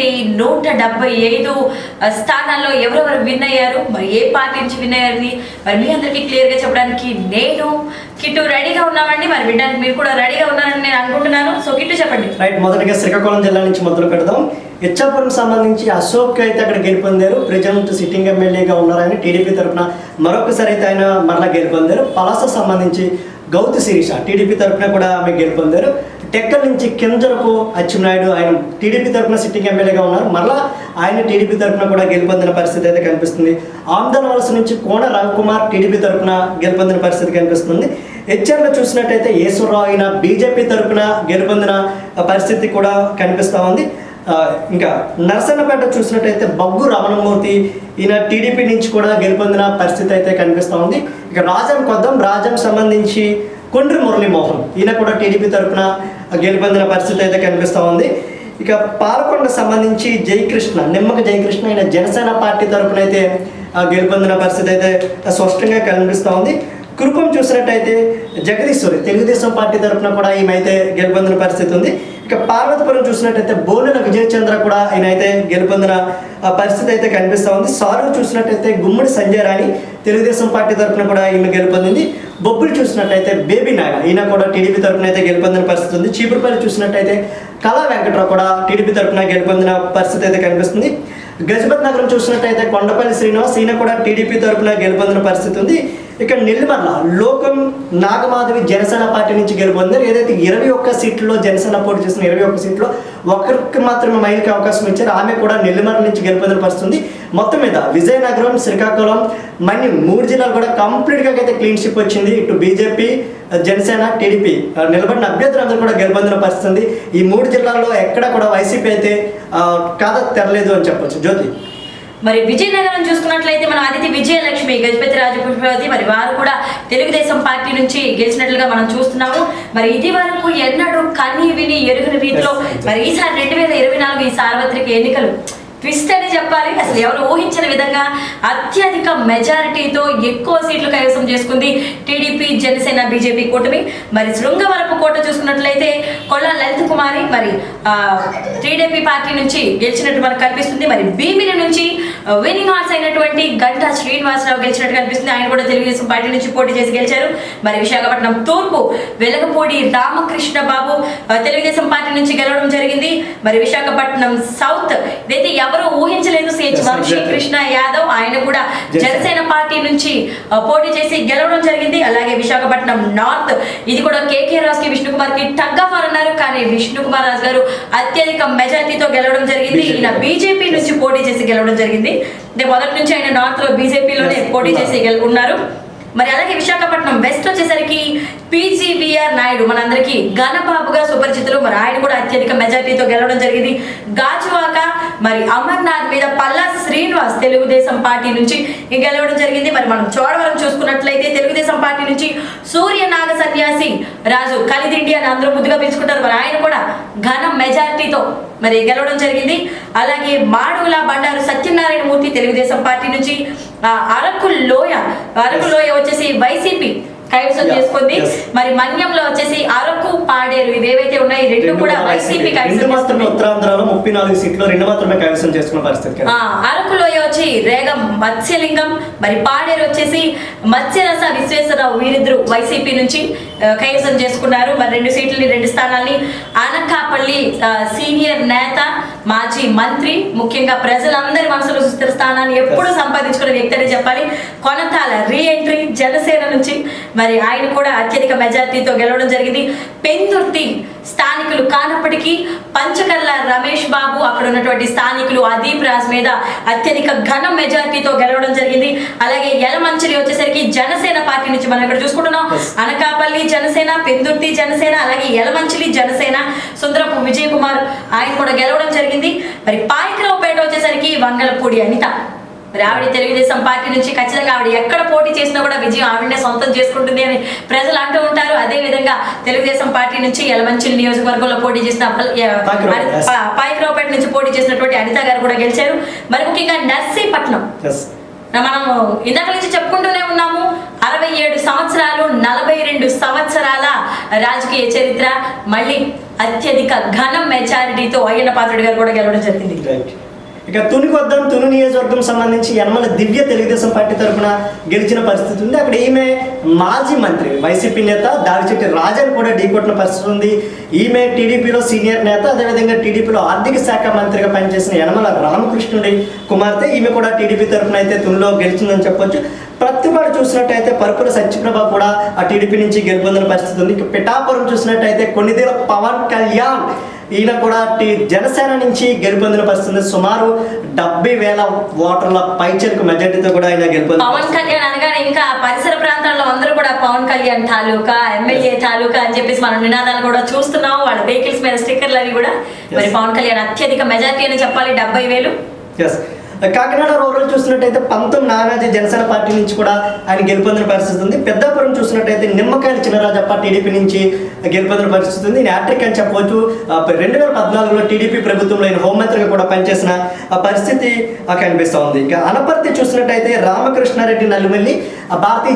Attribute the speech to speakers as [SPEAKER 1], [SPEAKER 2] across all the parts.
[SPEAKER 1] అయితే ఈ 175 స్థానాల్లో ఎవరెవరు విన్ అయ్యారు, మరి ఏ పార్టీ నుంచి విన్ అయ్యారని మరి మీ అందరికీ క్లియర్గా చెప్పడానికి నేను కిట్టు రెడీగా ఉన్నామండి. మరి వినడానికి మీరు కూడా రెడీగా ఉన్నారని నేను అనుకుంటున్నాను. సో కిట్టు చెప్పండి.
[SPEAKER 2] రైట్, మొదటిగా శ్రీకాకుళం జిల్లా నుంచి మొదలు పెడదాం. ఇచ్చాపురం సంబంధించి అశోక్ అయితే అక్కడ గెలుపొందారు. ప్రెజెంట్ సిట్టింగ్ ఎమ్మెల్యేగా ఉన్నారని టీడీపీ తరఫున మరొకసారి అయితే ఆయన మరలా గెలుపొందారు. పలాస సంబంధించి గౌతి శిరీష టీడీపీ తరఫున కూడా ఆమె గెలుపొందారు. టెక్కల్ నుంచి కింజరపు అచ్చెన్నాయుడు ఆయన టీడీపీ తరఫున సిట్టింగ్ ఎమ్మెల్యేగా ఉన్నారు. మరలా ఆయన టీడీపీ తరఫున కూడా గెలుపొందిన పరిస్థితి అయితే కనిపిస్తుంది. ఆమ్దన్ వలస నుంచి కోన రవికుమార్ టీడీపీ తరఫున గెలుపొందిన పరిస్థితి కనిపిస్తుంది. హెచ్ఆర్లో చూసినట్టయితే ఈశ్వరరావు ఆయన బీజేపీ తరఫున గెలుపొందిన పరిస్థితి కూడా కనిపిస్తూ ఉంది. ఇంకా నరసన్నపేట చూసినట్టయితే బగ్గు రమణమూర్తి ఈయన టీడీపీ నుంచి కూడా గెలుపొందిన పరిస్థితి అయితే కనిపిస్తూ ఉంది. ఇక రాజం సంబంధించి కొండ్రి మురళీమోహన్ ఈయన కూడా టీడీపీ తరఫున గెలుపొందిన పరిస్థితి అయితే కనిపిస్తూ ఉంది. ఇక పాలకొండ సంబంధించి నిమ్మక జయకృష్ణ ఈయన జనసేన పార్టీ తరఫున అయితే గెలుపొందిన పరిస్థితి అయితే స్పష్టంగా కనిపిస్తూ ఉంది. కురుపం చూసినట్టయితే జగదీశ్వరి తెలుగుదేశం పార్టీ తరఫున కూడా ఈమె అయితే గెలుపొందిన పరిస్థితి ఉంది. ఇక పార్వతీపురం చూసినట్టయితే బోనెల విజయచంద్ర కూడా ఈయన అయితే గెలుపొందిన పరిస్థితి అయితే కనిపిస్తూ ఉంది. సారు చూసినట్టయితే గుమ్మడి సంజయ్ రాణి తెలుగుదేశం పార్టీ తరఫున కూడా ఈమె గెలుపొందింది. బొబ్బులు చూసినట్టయితే బేబీ నాయన ఈయన కూడా టీడీపీ తరఫున అయితే గెలుపొందిన పరిస్థితి ఉంది. చీపురుపల్లి చూసినట్టయితే కళా వెంకట్రావు కూడా టీడీపీ తరఫున గెలుపొందిన పరిస్థితి అయితే కనిపిస్తుంది. గజపతి నగరం చూసినట్టయితే కొండపల్లి శ్రీనివాస్ ఈయన కూడా టీడీపీ తరఫున గెలుపొందిన పరిస్థితి ఉంది. ఇక నెల్లిమర్ల లోకం నాగమాధవి జనసేన పార్టీ నుంచి గెలుపొందారు. ఏదైతే 21 సీట్లలో జనసేన పోటీ చేసిన 21 సీట్లో ఒకరికి మాత్రమే మహిళకి అవకాశం ఇచ్చారు. ఆమె కూడా నెల్లిమర్ల నుంచి గెలుపొందిన పరిస్థితి. మొత్తం మీద విజయనగరం, శ్రీకాకుళం, మన్యం 3 జిల్లాలు కూడా కంప్లీట్గా అయితే క్లీన్షిప్ వచ్చింది. ఇటు బీజేపీ, జనసేన, టీడీపీ నిలబడిన అభ్యర్థులందరూ కూడా గెలుపొందిన పరిస్థితి. ఈ 3 జిల్లాల్లో ఎక్కడ కూడా వైసీపీ అయితే ఖాతా తెరలేదు అని చెప్పొచ్చు. జ్యోతి,
[SPEAKER 1] మరి విజయనగరం చూసుకున్నట్లయితే మనం అదితి విజయలక్ష్మి గజపతి రాజపుష్పవతి మరి వారు కూడా తెలుగుదేశం పార్టీ నుంచి గెలిచినట్లుగా మనం చూస్తున్నాము. మరి ఇది వరకు ఎన్నడూ కని విని ఎరుగని రీతిలో మరి ఈసారి 2024 ఈ సార్వత్రిక ఎన్నికలు ట్విస్ట్ అని చెప్పాలి. అసలు ఎవరు ఊహించిన విధంగా అత్యధిక మెజారిటీతో ఎక్కువ సీట్లు కైవసం చేసుకుంది టీడీపీ, జనసేన, బీజేపీ కూటమి. మరి శృంగవరపు కోట చూసుకున్నట్లయితే కొల్లా లలిత కుమారి మరి టీడీపీ పార్టీ నుంచి గెలిచినట్టు మనకు కనిపిస్తుంది. మరి భీమిని నుంచి విన్నింగ్ హార్స్ అయినటువంటి గంటా శ్రీనివాసరావు గెలిచినట్టు కనిపిస్తుంది. ఆయన కూడా తెలుగుదేశం పార్టీ నుంచి పోటీ చేసి గెలిచారు. మరి విశాఖపట్నం తూర్పు వెలగపూడి రామకృష్ణ బాబు తెలుగుదేశం పార్టీ నుంచి గెలవడం జరిగింది. మరి విశాఖపట్నం సౌత్ ఇదైతే ఎవరు ఊహించలేదు. సిహెచ్ వంశీ కృష్ణ యాదవ్ ఆయన కూడా జనసేన పార్టీ నుంచి పోటీ చేసి గెలవడం జరిగింది. అలాగే విశాఖపట్నం నార్త్ ఇది కూడా కేకే రాజ్ కి విష్ణుకుమార్ కి టగ్ ఆఫ్ అన్నారు. కానీ విష్ణుకుమార్ రాజు గారు అత్యధిక మెజార్టీతో గెలవడం జరిగింది. ఈయన బీజేపీ నుంచి పోటీ చేసి గెలవడం జరిగింది. అంటే మొదటి నుంచి ఆయన నార్త్ లో బీజేపీలోనే పోటీ చేసి ఉన్నారు. మరి అలాగే విశాఖపట్నం వెస్ట్ వచ్చేసరికి పీజీవీఆర్ నాయుడు మనందరికీ ఘనబాబుగా సుపరిచితులు. మరి ఆయన కూడా అత్యధిక మెజార్టీతో గెలవడం జరిగింది. గాజువాక మరి అమర్నాథ్ మీద పల్లా శ్రీనివాస్ తెలుగుదేశం పార్టీ నుంచి గెలవడం జరిగింది. మరి మనం చోడవరం చూసుకున్నట్లయితే తెలుగుదేశం పార్టీ నుంచి సూర్యనాగ సన్యాసి రాజు కలిదిండి అని అందరూ ముద్దుగా పిలుచుకుంటారు. మరి ఆయన కూడా ఘన మెజార్టీతో మరి గెలవడం జరిగింది. అలాగే మాడుగుల బండారు సత్యనారాయణ మూర్తి తెలుగుదేశం పార్టీ నుంచి అరకు లోయ వచ్చేసి వైసీపీ కైవసం చేసుకుంది. మరి మన్యంలో వచ్చేసి అరకు, పాడేరు ఇవేవైతే ఉన్నాయి రెండు కూడా వైసీపీ
[SPEAKER 2] ఉత్తరాంధ్రలో 34 సీట్లు 2 మాత్రమే కైవసం చేసుకున్న పరిస్థితి.
[SPEAKER 1] అరకులోయ వచ్చి రేగం మత్స్యలింగం, మరి పాడేరు వచ్చేసి మత్స్యరస విశ్వేశ్వరరావు వీరిద్దరు వైసీపీ నుంచి కైవసం చేసుకున్నారు. మరి 2 సీట్లని 2 స్థానాల్ని అనకాపల్లి సీనియర్ నేత, మాజీ మంత్రి, ముఖ్యంగా ప్రజలందరి మనసులో సుస్థిర స్థానాన్ని ఎప్పుడు సంపాదించుకున్న వ్యక్తి అని చెప్పాలి. కొనతాల రీ ఎంట్రీ జనసేన నుంచి మరి ఆయన కూడా అత్యధిక మెజార్టీతో గెలవడం జరిగింది. పెందుర్తి స్థానికులు కానప్పటికీ పంచకర్ల రమేష్ బాబు అక్కడ ఉన్నటువంటి స్థానికులు అదీప్ రాజ్ మీద అత్యధిక ఘన మెజార్టీతో గెలవడం జరిగింది. అలాగే యలమంచిలి వచ్చేసరికి జనసేన పార్టీ నుంచి మనం ఇక్కడ చూసుకుంటున్నాం. అనకాపల్లి జనసేన, పెందుర్తి జనసేన, అలాగే యలమంచిలి జనసేన, సుందరపు విజయ్ కుమార్ ఆయన కూడా గెలవడం జరిగింది. మరి పాయకరావుపేట వచ్చేసరికి వంగలపూడి అనిత మరి ఆవిడ తెలుగుదేశం పార్టీ నుంచి ఖచ్చితంగా ఆవిడ ఎక్కడ పోటీ చేసినా కూడా విజయం ఆవిడనే సొంతం చేసుకుంటుంది అని ప్రజలు అంటూ ఉంటారు. అదే విధంగా తెలుగుదేశం పార్టీ నుంచి యలమంచిలి నియోజకవర్గంలో పోటీ చేసిన పాయకరావుపేట నుంచి పోటీ చేసినటువంటి అనిత గారు కూడా గెలిచారు. మరి ముఖ్యంగా నర్సీపట్నం మనం ఇందాక నుంచి చెప్పుకుంటూనే ఉన్నాము. 67 సంవత్సరాలు 42 సంవత్సరాల రాజకీయ చరిత్ర, మళ్ళీ అత్యధిక ఘన మెజారిటీతో అయ్యన్న పాత్రుడు గారు కూడా గెలవడం జరిగింది.
[SPEAKER 2] ఇక తునికి వద్దాం. తుని నియోజకవర్గం సంబంధించి యనమల దివ్య తెలుగుదేశం పార్టీ తరఫున గెలిచిన పరిస్థితి ఉంది. అక్కడ ఈమె మాజీ మంత్రి వైసీపీ నేత దాడిచెట్టి రాజాని కూడా ఢీకొట్టిన పరిస్థితి ఉంది. ఈమె టీడీపీలో సీనియర్ నేత, అదేవిధంగా టీడీపీలో ఆర్థిక శాఖ మంత్రిగా పనిచేసిన యనమల రామకృష్ణుడి కుమార్తె. ఈమె కూడా టీడీపీ తరఫున అయితే తునిలో గెలిచిందని చెప్పొచ్చు. ప్రతిపాడు చూసినట్టయితే పరుపుల సత్యప్రభ కూడా ఆ టీడీపీ నుంచి గెలుపొందిన పరిస్థితి ఉంది. ఇక పిఠాపురం చూసినట్టయితే కొన్నిదేల పవన్ కళ్యాణ్ ఈయన కూడా జనసేన నుంచి గెలుపొందిన పరిస్థితి. సుమారు 70,000 ఓటర్ల పైచలకు మెజార్టీతో కూడా ఆయన గెలుపొందిన.
[SPEAKER 1] పవన్ కళ్యాణ్ అనగానే ఇంకా పరిసర ప్రాంతాల్లో అందరూ కూడా పవన్ కళ్యాణ్ తాలూకా, ఎమ్మెల్యే తాలూకా అని చెప్పేసి మనం నినాదాలు కూడా చూస్తున్నాం. వాళ్ళ వెహికల్స్ మీద స్టిక్కర్లు అవి కూడా. మరి పవన్ కళ్యాణ్ అత్యధిక మెజార్టీ అని చెప్పాలి, 70,000.
[SPEAKER 2] ఎస్. కాకినాడ రూరల్ చూసినట్టయితే 19 నానాజీ జనసేన పార్టీ నుంచి కూడా ఆయన గెలుపొందిన పరిస్థితి ఉంది. పెద్దాపురం చూసినట్టయితే నిమ్మకాయల చినరాజప్ప టీడీపీ నుంచి గెలుపొందిన పరిస్థితి ఉంది. హ్యాట్రిక్ అని చెప్పవచ్చు. 2014లో టీడీపీ ప్రభుత్వంలో ఆయన హోంమంత్రిగా కూడా పనిచేసిన పరిస్థితి కనిపిస్తూ ఉంది. ఇక అనపర్తి చూసినట్టయితే రామకృష్ణారెడ్డి నల్లిమల్లి భారతీయ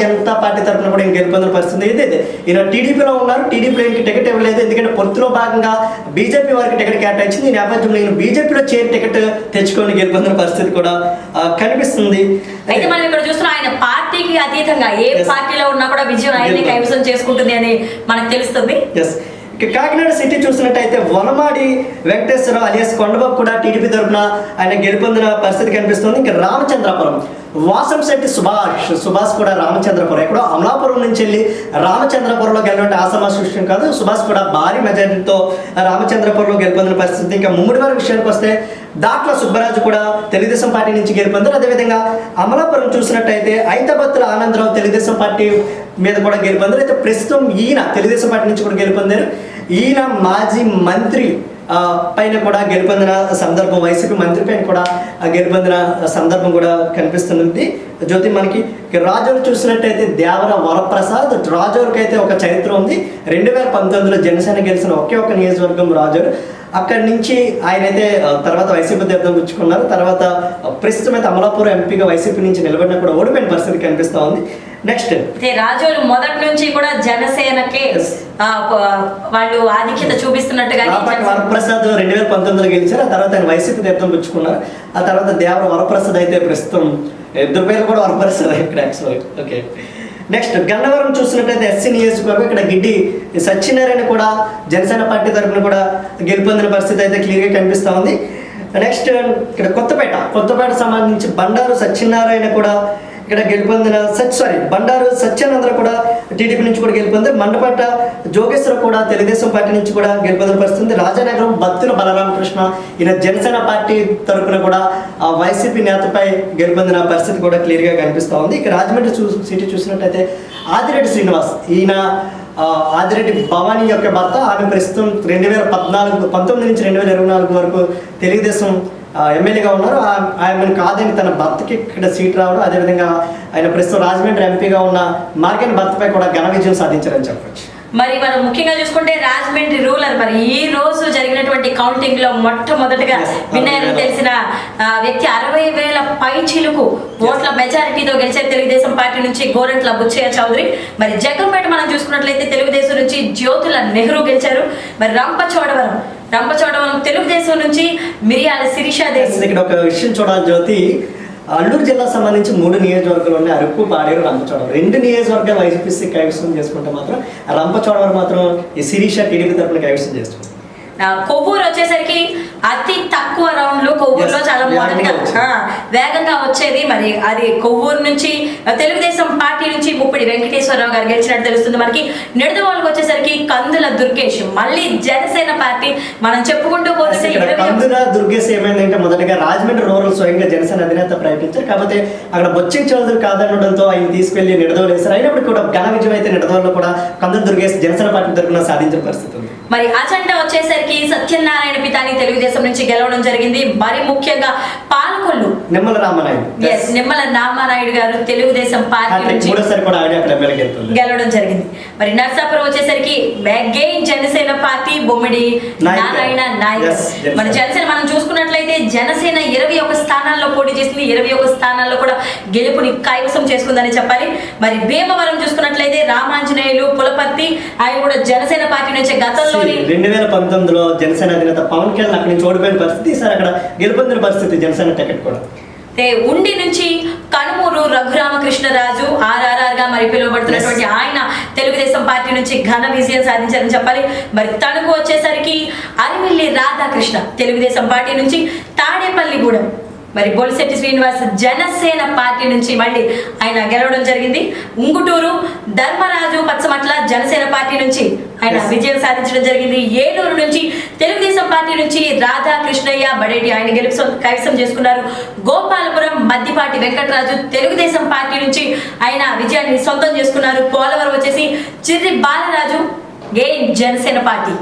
[SPEAKER 2] జనతా పార్టీ తరఫున కూడా ఈయన గెలుపొందిన పరిస్థితి. ఇదే ఈయన టీడీపీలో ఉన్నారు. టీడీపీలో ఈయనకి టికెట్ ఇవ్వలేదు, ఎందుకంటే పొత్తులో భాగంగా బీజేపీ వారికి టికెట్ కేటాయించింది. ఈ నేపథ్యంలో ఈయన బీజేపీలో చేరి టికెట్ తెచ్చుకొని గెలుపొందిన పరిస్థితి కూడా కనిపిస్తుంది.
[SPEAKER 1] అయితే మనం ఇక్కడ చూస్తున్నాం, ఆయన పార్టీకి అతీతంగా ఏ పార్టీలో ఉన్నా కూడా విజయం ఆయనే కైవసం చేసుకుంటుంది అని మనకు తెలుస్తుంది.
[SPEAKER 2] ఇక కాకినాడ సిటీ చూసినట్టయితే వనమాడి వెంకటేశ్వరరావు అలియాస్ కొండబాబు కూడా టీడీపీ తరఫున ఆయన గెలుపొందిన పరిస్థితి కనిపిస్తుంది. ఇంకా రామచంద్రపురం వాసంశెట్టి సుభాష్ కూడా రామచంద్రపురం, ఎక్కడో అమలాపురం నుంచి వెళ్ళి రామచంద్రపురంలో గెలవంటే ఆసమాస విషయం కాదు. సుభాష్ కూడా భారీ మెజారిటీతో రామచంద్రపురంలో గెలుపొందిన పరిస్థితి. ఇంకా ముమ్మిడివారి విషయానికి వస్తే దాట్ల సుబ్బరాజు కూడా తెలుగుదేశం పార్టీ నుంచి గెలుపొందారు. అదేవిధంగా అమలాపురం చూసినట్టయితే ఐతబత్తుల ఆనందరావు తెలుగుదేశం పార్టీ మీద కూడా గెలుపొందారు. అయితే ప్రస్తుతం ఈయన తెలుగుదేశం పార్టీ నుంచి కూడా గెలుపొందారు. ఈయన మాజీ మంత్రి పైన కూడా గెలుపొందిన సందర్భం, వైసీపీ మంత్రి పైన కూడా గెలుపొందిన సందర్భం కూడా కనిపిస్తుంది. జ్యోతి మనకి రాజోలు చూసినట్టయితే దేవర వరప్రసాద్, రాజోలుకి అయితే ఒక చరిత్ర ఉంది. 2019లో జనసేన గెలిచిన ఒకే ఒక నియోజకవర్గం రాజోలు. అక్కడి నుంచి ఆయన అయితే తర్వాత వైసీపీ తీర్థం పుచ్చుకున్నారు. తర్వాత ప్రస్తుతం అయితే అమలాపురం ఎంపీగా వైసీపీ నుంచి నిలబడినా కూడా ఓడిపోయిన పరిస్థితి కనిపిస్తూ ఉంది. నెక్స్ట్
[SPEAKER 1] రాజోలు మొదటి నుంచి కూడా జనసేనకే వాళ్ళు ఆధిక్యత చూపిస్తున్నట్టుగా.
[SPEAKER 2] వరప్రసాద్ 2019లో గెలిచారు. ఆ తర్వాత ఆయన వైసీపీ తీర్థం పుచ్చుకున్నారు. ఆ తర్వాత దేవర వరప్రసాద్ అయితే ప్రస్తుతం ఇద్దరు పేర్లు కూడా వరప్రసాద్ ఇక్కడ యాక్చువల్. ఓకే. నెక్స్ట్ గన్నవరం చూసినట్టయితే ఎస్సీ నియోజకవర్గం, ఇక్కడ గిడ్డి సత్యనారాయణ కూడా జనసేన పార్టీ తరఫున కూడా గెలుపొందిన పరిస్థితి అయితే క్లియర్గా కనిపిస్తూ ఉంది. నెక్స్ట్ ఇక్కడ కొత్తపేట సంబంధించి బండారు సత్యనారాయణ కూడా ఇక్కడ గెలుపొందిన బండారు సత్యానంద్ర కూడా టీడీపీ నుంచి కూడా గెలుపొందారు. మండపట్ట జోగేశ్వర కూడా తెలుగుదేశం పార్టీ నుంచి కూడా గెలుపొందిన పరిస్థితి. రాజానగరం బత్తుల బలరామకృష్ణ ఈయన జనసేన పార్టీ తరఫున కూడా వైసీపీ నేతపై గెలుపొందిన పరిస్థితి కూడా క్లియర్గా కనిపిస్తూ ఉంది. ఇక రాజమండ్రి సిటీ చూసినట్టయితే ఆదిరెడ్డి శ్రీనివాస్, ఈయన ఆదిరెడ్డి భవానీ యొక్క భర్త. ఆమె ప్రస్తుతం 2019 నుంచి 2024 వరకు తెలుగుదేశం ఎమ్మెల్యేగా ఉన్నారు. ఆమెను కాదని తన భర్తకి ఇక్కడ సీట్ రావడం, అదేవిధంగా ఆయన ప్రస్తుతం రాజమండ్రి ఎంపీగా ఉన్న మార్గన్ భర్తపై కూడా ఘన విజయం సాధించారని చెప్పొచ్చు.
[SPEAKER 1] మరి మనం ముఖ్యంగా చూసుకుంటే రాజమండ్రి రూరల్ మరి ఈ రోజు జరిగినటువంటి కౌంటింగ్ లో మొట్టమొదటిగా విన్నర్ తెలిసిన వ్యక్తి 60,000 పైచిలుకు ఓట్ల మెజారిటీతో గెలిచారు తెలుగుదేశం పార్టీ నుంచి గోరంట్ల బుచ్చయ్య చౌదరి. మరి జగ్గంపేట మనం చూసుకున్నట్లయితే తెలుగుదేశం నుంచి జ్యోతుల నెహ్రూ గెలిచారు. మరి రంపచోడవరం తెలుగుదేశం నుంచి మిరియాల శిరీషాదేవి.
[SPEAKER 2] ఇక్కడ ఒక విషయం చూడాలి జ్యోతి, అల్లూరు జిల్లా సంబంధించి 3 నియోజకవర్గాలు ఉన్నాయి, అరకు, పాడేరు, రంపచోడవరం. 2 నియోజకవర్గాలు వైసీపీ కైవసం చేసుకుంటే మాత్రం రంపచోడవరం మాత్రం ఈ శిరీష టీడీపీ తరఫున కైవసం చేస్తుంది.
[SPEAKER 1] కొవ్వూరు వచ్చేసరికి అతి తక్కువ రౌండ్లు కొవ్వూరులో చాలా మొదటిగా వేగంగా వచ్చేది. మరి అది కొవ్వూరు నుంచి తెలుగుదేశం పార్టీ నుంచి ముప్పిడి వెంకటేశ్వరరావు గారు గెలిచినట్టు తెలుస్తుంది. మనకి నిడదవోలుకు వచ్చేసరికి కందుల దుర్గేష్ మళ్ళీ జనసేన పార్టీ. మనం చెప్పుకుంటూ పోతే
[SPEAKER 2] కందుల దుర్గేష్ ఏమైందంటే మొదటగా రాజమండ్రి రూరల్ స్వయంగా జనసేన అధినేత ప్రకటించారు. కాకపోతే అక్కడ బొచ్చయ్య చౌదరి కాదనడంతో ఆయన తీసుకెళ్లి నిడదవోలు వేశారు. అయినప్పుడు కూడా ఘన విజయం అయితే నిడదవోలులో కూడా కందుల దుర్గేష్ జనసేన పార్టీ తరఫున సాధించిన పరిస్థితి ఉంది.
[SPEAKER 1] మరి అజెండా వచ్చేసరికి వచ్చేసరికి సత్యనారాయణ పితాని తెలుగుదేశం నుంచి గెలవడం జరిగింది. మరి ముఖ్యంగా పాలకొల్లు
[SPEAKER 2] నిమ్మల రామనాయుడు
[SPEAKER 1] నిమ్మల రామానాయుడు గారు తెలుగుదేశం పార్టీ నుంచి గెలవడం జరిగింది. మరి నర్సాపురం వచ్చేసరికి అగైన్ జనసేన పార్టీ బొమ్మిడి నారాయణ నాయక్. మన జనసేన మనం చూసుకున్నట్లయితే జనసేన 21 స్థానాల్లో పోటీ చేసింది. 21 స్థానాల్లో కూడా గెలుపుని కైవసం చేసుకుందని చెప్పాలి. మరి భీమవరం చూసుకున్నట్లయితే రామాంజనేయులు పులపర్తి ఆయన కూడా జనసేన పార్టీ నుంచి గతంలోని
[SPEAKER 2] 2019లో జనసేన అధినేత పవన్ కళ్యాణ్ అక్కడి నుంచి ఓడిపోయిన పరిస్థితి, ఈసారి అక్కడ గెలుపొందిన పరిస్థితి జనసేన టికెట్ కూడా.
[SPEAKER 1] ఉండి నుంచి కనుమూరు రఘురామకృష్ణరాజు ఆర్ఆర్ఆర్ గా మరి పిలువబడుతున్నటువంటి ఆయన తెలుగుదేశం పార్టీ నుంచి ఘన విజయం సాధించారని చెప్పాలి. మరి తణుకు వచ్చేసరికి అరిమిల్లి రాధాకృష్ణ తెలుగుదేశం పార్టీ నుంచి, తాడేపల్లిగూడెం మరి బొలిశెట్టి శ్రీనివాస్ జనసేన పార్టీ నుంచి మళ్ళీ ఆయన గెలవడం జరిగింది. ఉంగుటూరు ధర్మరాజు పచ్చమట్ల జనసేన పార్టీ నుంచి ఆయన విజయం సాధించడం జరిగింది. ఏలూరు నుంచి తెలుగుదేశం పార్టీ నుంచి రాధాకృష్ణయ్య బడేటి ఆయన కైవసం చేసుకున్నారు. గోపాలపురం మద్దిపాటి వెంకటరాజు తెలుగుదేశం పార్టీ నుంచి ఆయన విజయాన్ని సొంతం చేసుకున్నారు. పోలవరం వచ్చేసి చిర్రి బాలరాజు జనసేన పార్టీ.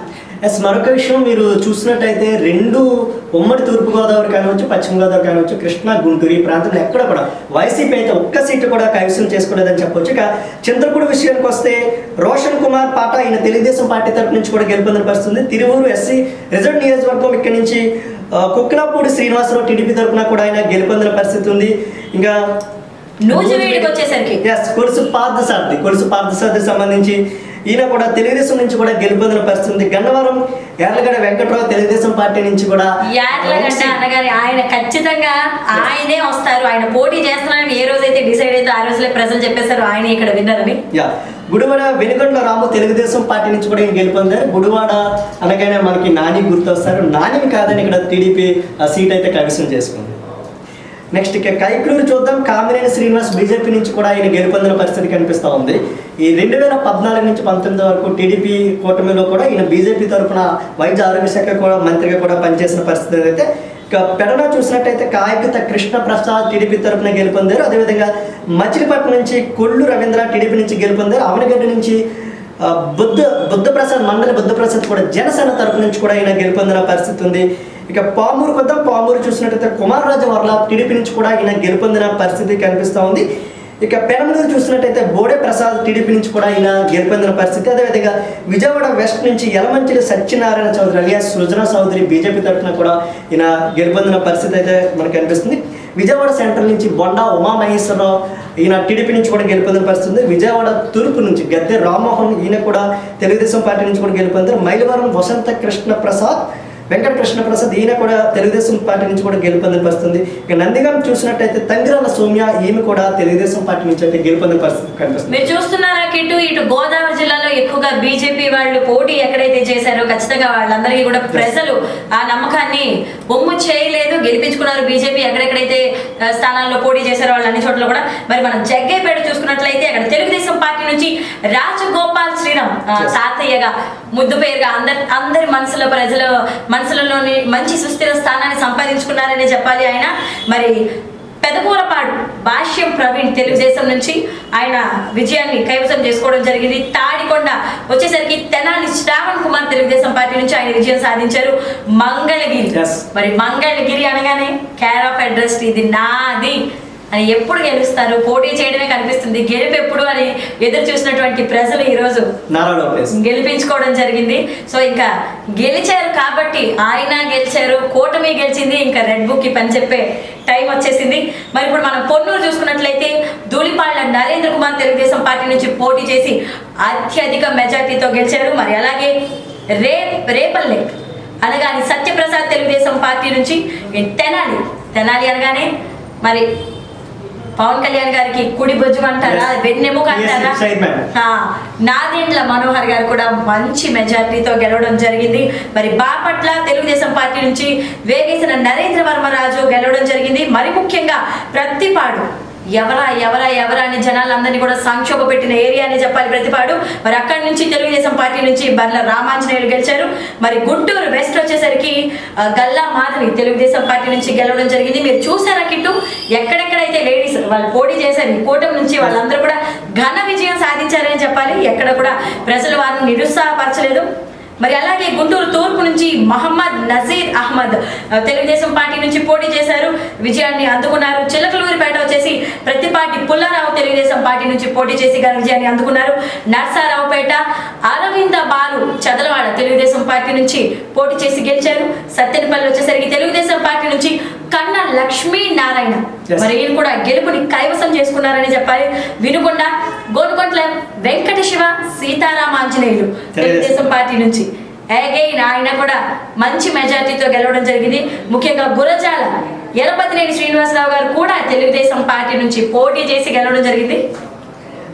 [SPEAKER 2] మరొక విషయం మీరు చూసినట్టయితే రెండు ఉమ్మడి తూర్పుగోదావరి కానివచ్చు, పశ్చిమ గోదావరి కానివచ్చు, కృష్ణా గుంటూరు ఈ ప్రాంతంలో ఎక్కడ కూడా వైసీపీ అయితే ఒక్క సీటు కూడా కైవసం చేసుకోలేదని చెప్పొచ్చు. ఇక చింతలపూడి విషయానికి వస్తే రోషన్ కుమార్ పాట ఈయన తెలుగుదేశం పార్టీ తరపు నుంచి కూడా గెలుపొందిన పరిస్థితుంది. తిరువూరు ఎస్సీ రిజర్వ్ నియోజకవర్గం ఇక్కడి నుంచి కుక్కలపూడి శ్రీనివాసరావు టీడీపీ తరపున కూడా ఆయన గెలుపొందిన పరిస్థితి ఉంది. ఇంకా కొలుసు పార్థసారథి సంబంధించి ఈయన కూడా తెలుగుదేశం నుంచి కూడా గెలుపొందిన పరిస్థితి. గన్నవరం యార్లగడ్డ వెంకట్రావు తెలుగుదేశం పార్టీ నుంచి కూడా
[SPEAKER 1] అనగానే ఆయన ఖచ్చితంగా ఆయనే వస్తారు, ఆయన పోటీ చేస్తున్నారని ఏ రోజైతే డిసైడ్ అయితే ఆ రోజులే ప్రజలు చెప్పేశారు ఆయన ఇక్కడ విన్నారని.
[SPEAKER 2] గుడివాడ వెనుగండ్ల రాము తెలుగుదేశం పార్టీ నుంచి కూడా ఈయన గెలుపొందారు. గుడివాడ అనగానే మనకి నాని గుర్తొస్తారు, నాని కాదని ఇక్కడ టీడీపీ సీట్ అయితే కైవసం చేసుకుంది. నెక్స్ట్ ఇక కైక్లూరు చూద్దాం. కామినేని శ్రీనివాస్ బీజేపీ నుంచి కూడా ఆయన గెలుపొందిన పరిస్థితి కనిపిస్తూ ఉంది. ఈ 2014 నుంచి 19 వరకు టీడీపీ కూటమిలో కూడా ఈయన బీజేపీ తరఫున వైద్య ఆరోగ్య శాఖ కూడా మంత్రిగా కూడా పనిచేసిన పరిస్థితి అయితే. ఇక పెడన చూసినట్టయితే కాయకత కృష్ణ ప్రసాద్ టీడీపీ తరఫున గెలుపొందారు. అదేవిధంగా మచిలీపట్నం నుంచి కొల్లు రవీంద్ర టీడీపీ నుంచి గెలుపొందారు. అవనగడ్డ నుంచి బుద్ధప్రసాద్ మండలి బుద్ధప్రసాద్ కూడా జనసేన తరపు నుంచి కూడా ఆయన గెలుపొందిన పరిస్థితి ఉంది. ఇక పామూరు కొద్దాం. పామూరు చూసినట్టయితే కుమార్ రాజు వర్ల టీడీపీ నుంచి కూడా ఈయన గెలుపొందిన పరిస్థితి కనిపిస్తూ ఉంది. ఇక పెనమలూరు చూసినట్టయితే బోడే ప్రసాద్ టీడీపీ నుంచి కూడా ఈయన గెలుపొందిన పరిస్థితి. అదేవిధంగా విజయవాడ వెస్ట్ నుంచి యలమంచిలి సత్యనారాయణ చౌదరి అలియాస్ సృజన చౌదరి బీజేపీ తరఫున కూడా ఈయన గెలుపొందిన పరిస్థితి అయితే మనకు కనిపిస్తుంది. విజయవాడ సెంట్రల్ నుంచి బొండా ఉమామహేశ్వరరావు ఈయన టీడీపీ నుంచి కూడా గెలుపొందిన పరిస్థితి. విజయవాడ తూర్పు నుంచి గద్దె రామ్మోహన్ ఈయన కూడా తెలుగుదేశం పార్టీ నుంచి కూడా గెలుపొందారు. మైలవరం వసంత కృష్ణ ప్రసాద్ వెంకటకృష్ణ ప్రసాద్ ఈయన కూడా తెలుగుదేశం పార్టీ నుంచి కూడా గెలుపొందిన పరిస్థితి. ఇక నందిగాం చూసినట్టయితే తంగిరాల సౌమ్య ఈమె కూడా తెలుగుదేశం పార్టీ నుంచి అయితే గెలుపొందిన పరిస్థితి కనిపిస్తుంది.
[SPEAKER 1] మీరు చూస్తున్నారా ఇటు గోదావరి జిల్లాలో ఎక్కువగా బీజేపీ వాళ్ళు పోటీ ఎక్కడైతే చేశారో ఖచ్చితంగా వాళ్ళందరికీ కూడా ప్రజలు ఆ నమ్మకాన్ని బొమ్ము చేయలేదు, గెలిపించుకున్నారు. బీజేపీ ఎక్కడెక్కడైతే స్థానాల్లో పోటీ చేశారో వాళ్ళు అన్ని చోట్ల కూడా. మరి మనం జగ్గైపేట చూసుకున్నట్లయితే అక్కడ తెలుగుదేశం పార్టీ నుంచి రాజగోపాల్ శ్రీరామ్ తాతయ్యగా ముద్దు పేరుగా అందరి మనసులలోని మంచి సుస్థిర స్థానాన్ని సంపాదించుకున్నారని చెప్పాలి ఆయన. మరి పెదకూరపాడు భాష్యం ప్రవీణ్ తెలుగుదేశం నుంచి ఆయన విజయాన్ని కైవసం చేసుకోవడం జరిగింది. తాడికొండ వచ్చేసరికి తెనాలి శ్రావణ్ కుమార్ తెలుగుదేశం పార్టీ నుంచి ఆయన విజయం సాధించారు. మంగళగిరి మరి మంగళగిరి అనగానే కేర్ ఆఫ్ అడ్రస్ ఇది నాది అని ఎప్పుడు గెలుస్తారు, పోటీ చేయడమే కనిపిస్తుంది, గెలుపు ఎప్పుడు అని ఎదురు చూసినటువంటి ప్రజలు ఈ రోజు గెలిపించుకోవడం జరిగింది. సో ఇంకా గెలిచారు కాబట్టి ఆయన గెలిచారు, కూటమి గెలిచింది, ఇంకా రెడ్ బుక్ కి పని చెప్పే టైం వచ్చేసింది. మరి ఇప్పుడు మనం పొన్నూరు చూసుకున్నట్లయితే ధూళిపాళ్ల నరేంద్ర కుమార్ తెలుగుదేశం పార్టీ నుంచి పోటీ చేసి అత్యధిక మెజార్టీతో గెలిచారు. మరి అలాగే రేపల్లె అనగానే సత్యప్రసాద్ తెలుగుదేశం పార్టీ నుంచి తెనాలి అనగానే మరి పవన్ కళ్యాణ్ గారికి కుడి భుజం అంటారా, వెన్నెముక అంటారా, నాదెండ్ల మనోహర్ గారు కూడా మంచి మెజార్టీతో గెలవడం జరిగింది. మరి బాపట్ల తెలుగుదేశం పార్టీ నుంచి వేగేసిన నరేంద్ర వర్మరాజు గెలవడం జరిగింది. మరి ముఖ్యంగా ప్రత్తిపాడు ఎవరా అని జనాలందరినీ కూడా సంక్షోభ పెట్టిన ఏరియా అని చెప్పాలి ప్రతిపాడు. మరి అక్కడి నుంచి తెలుగుదేశం పార్టీ నుంచి బర్ల రామాంజనేయులు గెలిచారు. మరి గుంటూరు వెస్ట్ వచ్చేసరికి గల్లా మాధవి తెలుగుదేశం పార్టీ నుంచి గెలవడం జరిగింది. మీరు చూసారా కిట్టు, ఎక్కడెక్కడైతే లేడీస్ వాళ్ళు పోటీ చేశారు కూటమి నుంచి వాళ్ళందరూ కూడా ఘన విజయం సాధించారని చెప్పాలి. ఎక్కడ కూడా ప్రజలు వారిని నిరుత్సాహపరచలేదు. మరి అలాగే గుంటూరు తూర్పు నుంచి మహమ్మద్ నజీర్ అహ్మద్ తెలుగుదేశం పార్టీ నుంచి పోటీ చేశారు, విజయాన్ని అందుకున్నారు. చిలకలూరిపేట వచ్చేసి ప్రతిపాటి పుల్లారావు తెలుగుదేశం పార్టీ నుంచి పోటీ చేసి విజయాన్ని అందుకున్నారు. నర్సారావుపేట అరవింద బాలు చదలవాడ తెలుగుదేశం పార్టీ నుంచి పోటీ చేసి గెలిచారు. సత్తెనపల్లి వచ్చేసరికి తెలుగుదేశం పార్టీ నుంచి కన్న లక్ష్మీ నారాయణ మరి ఈయన కూడా గెలుపుని కైవసం చేసుకున్నారని చెప్పాలి. వినుకొండ గోనుకొంట్ల వెంకట శివ సీతారామాంజనేయులు తెలుగుదేశం పార్టీ నుంచి అగైన్ ఆయన కూడా మంచి మెజార్టీతో గెలవడం జరిగింది. ముఖ్యంగా గురజాల ఎరపతినేని శ్రీనివాసరావు గారు కూడా తెలుగుదేశం పార్టీ నుంచి పోటీ చేసి గెలవడం జరిగింది.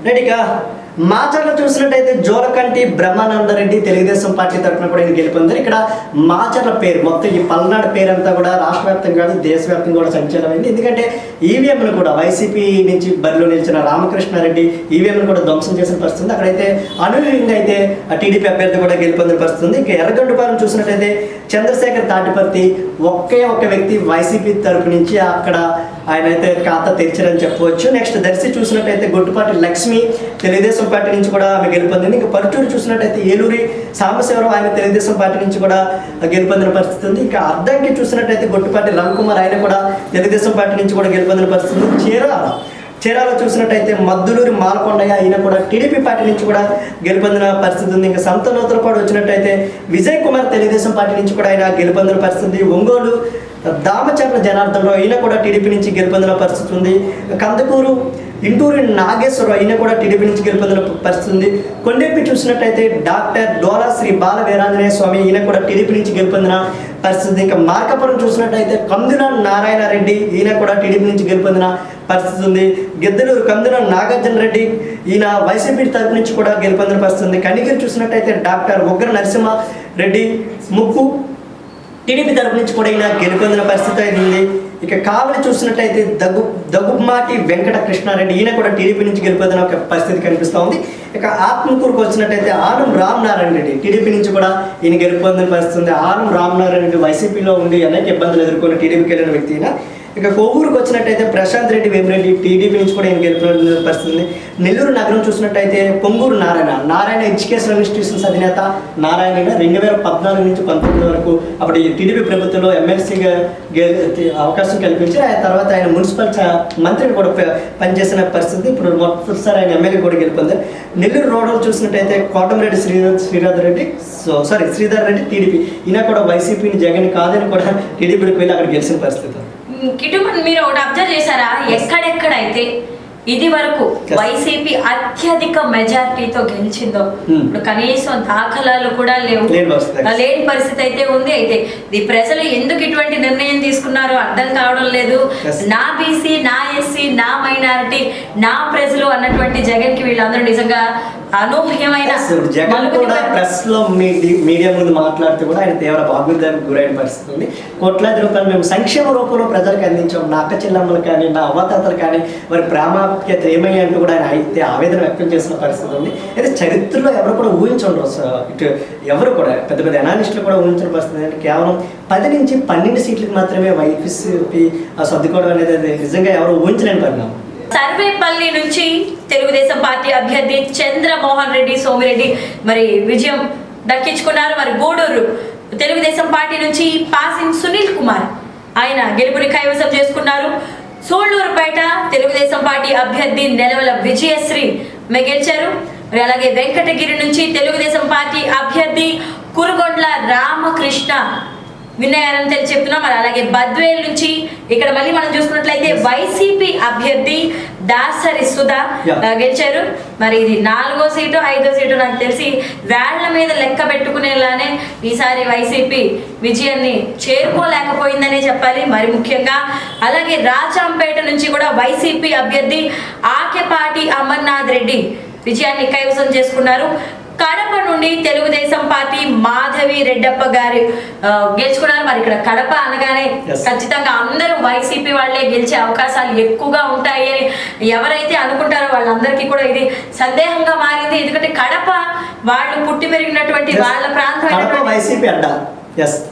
[SPEAKER 2] రెడీగా మాచర్ల చూసినట్టయితే జోలకంటి బ్రహ్మానందరెడ్డి తెలుగుదేశం పార్టీ తరఫున కూడా ఆయన గెలుపొందారు. ఇక్కడ మాచర్ల పేరు మొత్తం ఈ పల్నాడు పేరు అంతా కూడా రాష్ట్ర వ్యాప్తంగా కాదు దేశవ్యాప్తంగా కూడా సంచలనమైంది. ఎందుకంటే ఈవీఎంను కూడా వైసీపీ నుంచి బరిలో నిలిచిన రామకృష్ణారెడ్డి ఈవీఎంను కూడా ధ్వంసం చేసిన పరిస్థితుంది. అక్కడైతే అనూహ్యంగా అయితే టీడీపీ అభ్యర్థి కూడా గెలుపొందిన పరిస్థితుంది. ఇక ఎర్రగొండపాలెం చూసినట్టయితే చంద్రశేఖర్ తాటిపర్తి ఒకే ఒక వ్యక్తి వైసీపీ తరపు నుంచి అక్కడ ఆయన అయితే ఖాతా తెరిచారని చెప్పవచ్చు. నెక్స్ట్ దర్శి చూసినట్టయితే గొడ్డుపాటి లక్ష్మి తెలుగుదేశం పార్టీ నుంచి కూడా ఆమె గెలుపొందింది. ఇంకా పరుచూరు చూసినట్టయితే ఏలూరి సాంబశివరావు ఆయన తెలుగుదేశం పార్టీ నుంచి కూడా గెలుపొందిన పరిస్థితి ఉంది. ఇంకా అద్దంకి చూసినట్టయితే గొడ్డుపాటి రవికుమార్ ఆయన కూడా తెలుగుదేశం పార్టీ నుంచి కూడా గెలుపొందిన పరిస్థితి ఉంది. చీరాలో చూసినట్టయితే మద్దులూరి మాలకొండయ్య ఆయన కూడా టీడీపీ పార్టీ నుంచి కూడా గెలుపొందిన పరిస్థితి ఉంది. ఇంకా సంతనూతలపాడు వచ్చినట్టయితే విజయ్ కుమార్ తెలుగుదేశం పార్టీ నుంచి కూడా ఆయన గెలుపొందిన పరిస్థితి. ఒంగోలు దామచర్ల జనార్దనరావు ఈయన కూడా టీడీపీ నుంచి గెలుపొందిన పరిస్థితి ఉంది. కందుకూరు ఇంటూరి నాగేశ్వరరావు ఈయన కూడా టీడీపీ నుంచి గెలుపొందిన పరిస్థితి ఉంది. కొండెప్పి చూసినట్టయితే డాక్టర్ డోలా శ్రీ బాల వీరాంజనేయ స్వామి ఈయన కూడా టీడీపీ నుంచి గెలుపొందిన పరిస్థితి. ఇంకా మార్కాపురం చూసినట్టయితే కందున నారాయణ రెడ్డి ఈయన కూడా టీడీపీ నుంచి గెలుపొందిన పరిస్థితి ఉంది. గిద్దలూరు కందున నాగార్జున రెడ్డి ఈయన వైసీపీ తరపు నుంచి కూడా గెలుపొందిన పరిస్థితి ఉంది. కనిగిరి చూసినట్టయితే డాక్టర్ ఉగ్ర నరసింహారెడ్డి ముక్కు టీడీపీ తరపు నుంచి కూడా ఈయన గెలుపొందిన పరిస్థితి ఉంది. ఇక కావలి చూసినట్టయితే దగ్గుమాటి వెంకట కృష్ణారెడ్డి ఈయన కూడా టీడీపీ నుంచి గెలుపొందిన ఒక పరిస్థితి కనిపిస్తూ ఉంది. ఇక ఆత్మకూరుకు వచ్చినట్టయితే ఆనం రామనారాయణ రెడ్డి టీడీపీ నుంచి కూడా ఈయన గెలుపొందిన పరిస్థితి ఉంది. ఆనం రామనారాయణ రెడ్డి వైసీపీలో ఉండి అనేక ఇబ్బందులు ఎదుర్కొని టీడీపీకి వెళ్ళిన వ్యక్తి అయినా. ఇక కొవ్వూరుకు వచ్చినట్టయితే ప్రశాంత్ రెడ్డి వేమిరెడ్డి టీడీపీ నుంచి కూడా ఈయన గెలుపొందిన పరిస్థితి ఉంది. నెల్లూరు నగరం చూసినట్టయితే పొంగూరు నారాయణ ఎడ్యుకేషన్ ఇన్స్టిట్యూషన్స్ అధినేత నారాయణ 2014 నుంచి 2019 వరకు అప్పుడు టీడీపీ ప్రభుత్వంలో ఎమ్మెల్సీగా అవకాశం కల్పించి ఆ తర్వాత ఆయన మున్సిపల్ మంత్రిని కూడా పనిచేసిన పరిస్థితి. ఇప్పుడు మొదటిసారి ఆయన ఎమ్మెల్యే కూడా గెలుపొందారు. నెల్లూరు రోడ్డు చూసినట్టయితే కోటమిరెడ్డి శ్రీధర్ రెడ్డి టీడీపీ ఈయన కూడా వైసీపీని జగన్ కాదని కూడా టీడీపీకి వెళ్ళి అక్కడ గెలిచిన పరిస్థితి.
[SPEAKER 1] కిటుమన్ మీరు ఒకటి అబ్జర్వ్ చేశారా, ఎక్కడెక్కడైతే ఇది వరకు వైసీపీ అత్యధిక మెజార్టీతో గెలిచిందో ఇప్పుడు కనీసం దాఖలాలు కూడా లేని పరిస్థితి అయితే ఉంది. అయితే ఈ ప్రజలు ఎందుకు ఇటువంటి నిర్ణయం తీసుకున్నారో అర్థం కావడం లేదు. నా బీసీ, నా ఎస్సీ, నా మైనారిటీ, నా ప్రజలు అన్నటువంటి జగన్ కి వీళ్ళందరూ నిజంగా అనూహ్యమైన
[SPEAKER 2] జగన్ కూడా ప్రెస్ లో మీడియా ముందు మాట్లాడుతూ కూడా ఆయన తీవ్ర భాగోద్వేగానికి గురైన పరిస్థితి ఉంది. కోట్లాది రూపాయలు మేము సంక్షేమ రూపంలో ప్రజలకు అందించాం, నా అక్క చెల్లెమ్మలు కానీ నా అవ్వతాతలు కానీ వారి ప్రాముఖ్యత ఏమయ్యా అంటూ కూడా ఆయన అయితే ఆవేదన వ్యక్తం చేసిన పరిస్థితి ఉంది. అయితే చరిత్రలో ఎవరు కూడా ఊహించండి, ఇటు ఎవరు కూడా పెద్ద పెద్ద అనాలిస్టులు కూడా ఊహించిన పరిస్థితి అంటే కేవలం 10 నుంచి 12 సీట్లకు మాత్రమే వైసీపీ సర్దుకోవడం అనేది నిజంగా ఎవరు ఊహించలేని పరిణామం.
[SPEAKER 1] సర్వేపల్లి నుంచి తెలుగుదేశం పార్టీ అభ్యర్థి చంద్రమోహన్ రెడ్డి సోమిరెడ్డి మరి విజయం దక్కించుకున్నారు. మరి గూడూరు తెలుగుదేశం పార్టీ నుంచి పాసింగ్ సునీల్ కుమార్ ఆయన గెలుపుని కైవసం చేసుకున్నారు. సోళ్ళూరుపేట తెలుగుదేశం పార్టీ అభ్యర్థి నెలవల విజయశ్రీ గెలిచారు. మరి అలాగే వెంకటగిరి నుంచి తెలుగుదేశం పార్టీ అభ్యర్థి కురుగొండ్ల రామకృష్ణ విన్నారని చెప్తున్నాం. మరి అలాగే బద్వేల్ నుంచి ఇక్కడ మళ్ళీ మనం చూసుకున్నట్లయితే వైసీపీ అభ్యర్థి దాసరి సుధా గెలిచారు. మరి ఇది 4వ సీటు 5వ సీటు నాకు తెలిసి వేళ్ల మీద లెక్క పెట్టుకునేలానే ఈసారి వైసీపీ విజయాన్ని చేరుకోలేకపోయిందనే చెప్పాలి. మరి ముఖ్యంగా అలాగే రాజాంపేట నుంచి కూడా వైసీపీ అభ్యర్థి ఆకెపాటి అమర్నాథ్ రెడ్డి విజయాన్ని కైవసం చేసుకున్నారు. కడప నుండి తెలుగుదేశం పార్టీ మాధవి రెడ్డప్ప గారు గెలుచుకున్నారు. మరి ఇక్కడ కడప అనగానే ఖచ్చితంగా అందరూ వైసీపీ వాళ్ళే గెలిచే అవకాశాలు ఎక్కువగా ఉంటాయి అని ఎవరైతే అనుకుంటారో వాళ్ళందరికీ కూడా ఇది సందేహంగా మారింది. ఎందుకంటే కడప వాళ్ళు పుట్టి పెరిగినటువంటి వాళ్ళ ప్రాంతం
[SPEAKER 2] వైసీపీ అడ్డా.